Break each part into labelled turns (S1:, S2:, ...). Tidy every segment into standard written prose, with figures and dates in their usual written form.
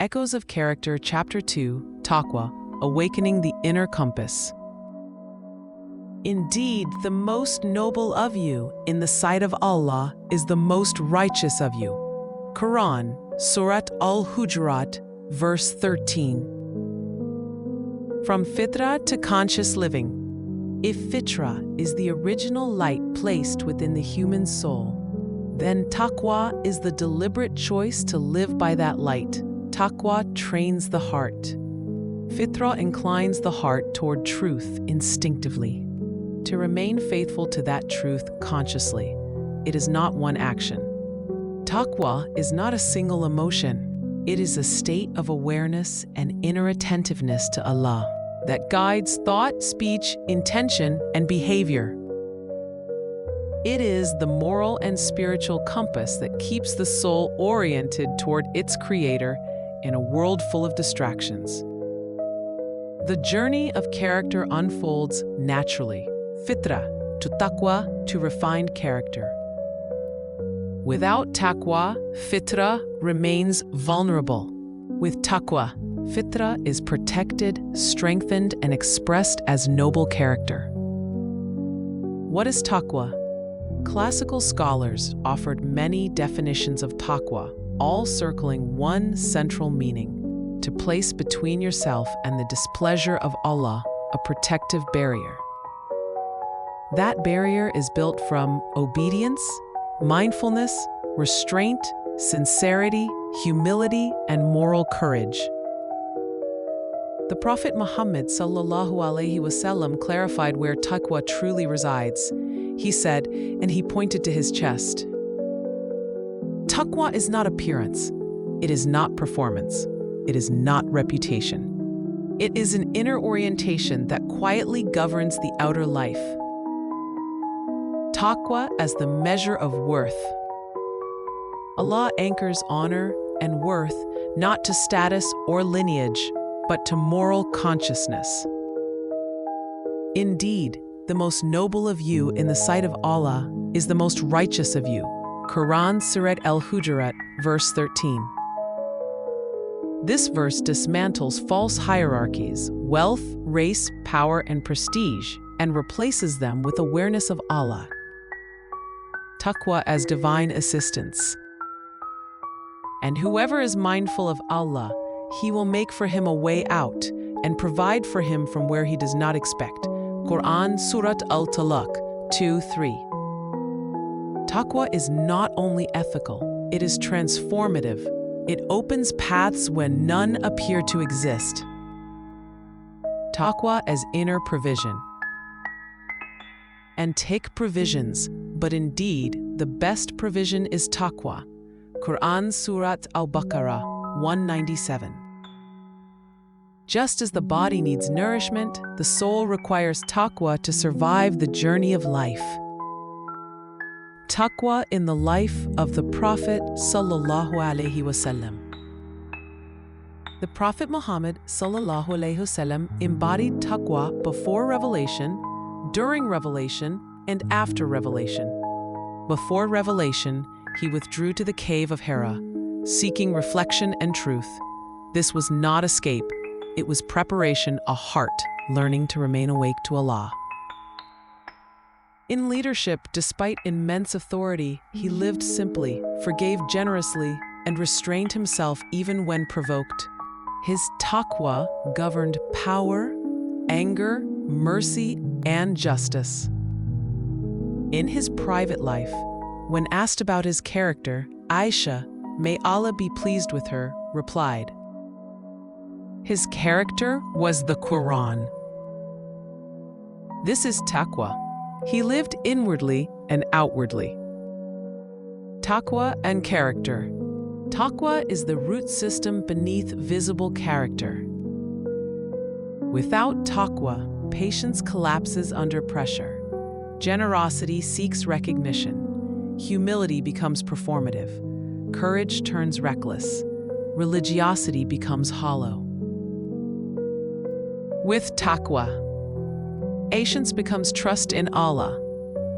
S1: Echoes of Character, Chapter 2, Taqwa, Awakening the Inner Compass. Indeed, the most noble of you in the sight of Allah is the most righteous of you. Quran, Surat Al-Hujurat, verse 13. From fitrah to conscious living. If fitrah is the original light placed within the human soul, then taqwa is the deliberate choice to live by that light. Taqwa trains the heart. Fitrah inclines the heart toward truth instinctively. To remain faithful to that truth consciously, it is not one action. Taqwa is not a single emotion. It is a state of awareness and inner attentiveness to Allah that guides thought, speech, intention, and behavior. It is the moral and spiritual compass that keeps the soul oriented toward its Creator in a world full of distractions. The journey of character unfolds naturally, fitrah to taqwa to refined character. Without taqwa, fitrah remains vulnerable. With taqwa, fitrah is protected, strengthened, and expressed as noble character. What is taqwa? Classical scholars offered many definitions of taqwa, all circling one central meaning: to place between yourself and the displeasure of Allah a protective barrier. That barrier is built from obedience, mindfulness, restraint, sincerity, humility, and moral courage. The Prophet Muhammad ﷺ clarified where taqwa truly resides. He said, and he pointed to his chest, "Taqwa is not appearance. It is not performance. It is not reputation. It is an inner orientation that quietly governs the outer life." Taqwa as the measure of worth. Allah anchors honor and worth not to status or lineage, but to moral consciousness. Indeed, the most noble of you in the sight of Allah is the most righteous of you. Quran, Surat Al-Hujurat, verse 13. This verse dismantles false hierarchies, wealth, race, power, and prestige, and replaces them with awareness of Allah. Taqwa as divine assistance. And whoever is mindful of Allah, He will make for him a way out and provide for him from where he does not expect. Quran, Surat Al-Talaq, 2:3. Taqwa is not only ethical, it is transformative. It opens paths when none appear to exist. Taqwa as inner provision. And take provisions, but indeed, the best provision is taqwa. Quran, Surat Al-Baqarah, 197. Just as the body needs nourishment, the soul requires taqwa to survive the journey of life. Taqwa in the life of the Prophet ﷺ. The Prophet Muhammad ﷺ embodied taqwa before revelation, during revelation, and after revelation. Before revelation, he withdrew to the cave of Hira, seeking reflection and truth. This was not escape. It was preparation, a heart learning to remain awake to Allah. In leadership, despite immense authority, he lived simply, forgave generously, and restrained himself even when provoked. His taqwa governed power, anger, mercy, and justice. In his private life, when asked about his character, Aisha, may Allah be pleased with her, replied, "His character was the Quran." This is taqwa. He lived inwardly and outwardly. Taqwa and character. Taqwa is the root system beneath visible character. Without taqwa, patience collapses under pressure. Generosity seeks recognition. Humility becomes performative. Courage turns reckless. Religiosity becomes hollow. With taqwa, patience becomes trust in Allah.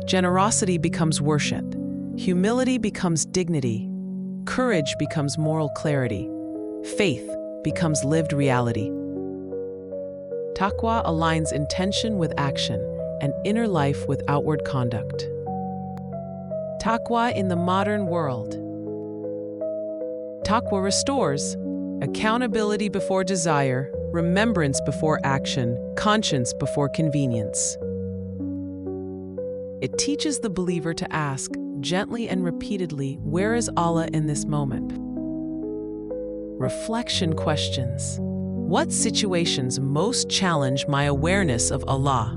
S1: Generosity becomes worship. Humility becomes dignity. Courage becomes moral clarity. faith becomes lived reality. Taqwa aligns intention with action and inner life with outward conduct. Taqwa in the modern world. Taqwa restores accountability before desire, remembrance before action, conscience before convenience. It teaches the believer to ask, gently and repeatedly, where is Allah in this moment? Reflection questions. What situations most challenge my awareness of Allah?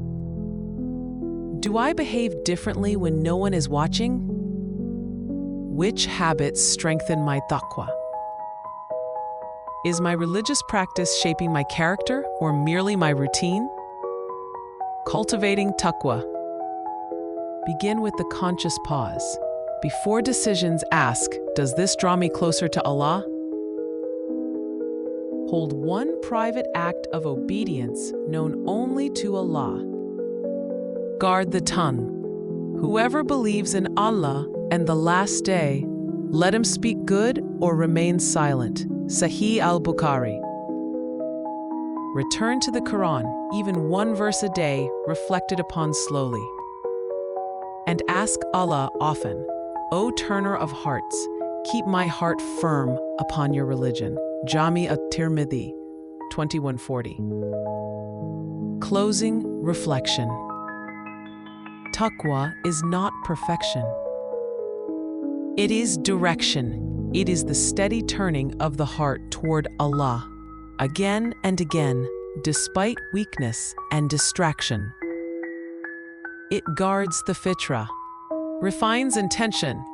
S1: Do I behave differently when no one is watching? Which habits strengthen my taqwa? Is my religious practice shaping my character or merely my routine? Cultivating taqwa. Begin with the conscious pause. Before decisions, ask, does this draw me closer to Allah? Hold one private act of obedience known only to Allah. Guard the tongue. Whoever believes in Allah and the last day, let him speak good or remain silent. Sahih al-Bukhari. Return to the Quran, even one verse a day, reflected upon slowly. And ask Allah often, O turner of hearts, keep my heart firm upon your religion. Jami at-Tirmidhi, 2140. Closing reflection. Taqwa is not perfection. It is direction. It is the steady turning of the heart toward Allah, again and again, despite weakness and distraction. It guards the fitrah, refines intention,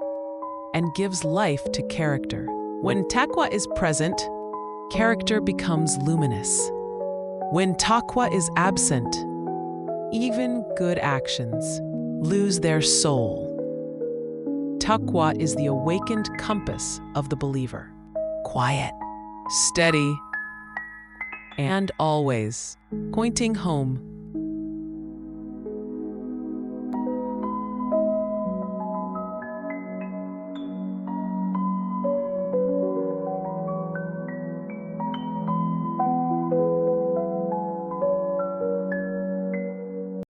S1: and gives life to character. When taqwa is present, character becomes luminous. When taqwa is absent, even good actions lose their soul. Taqwa is the awakened compass of the believer. Quiet, steady, and always pointing home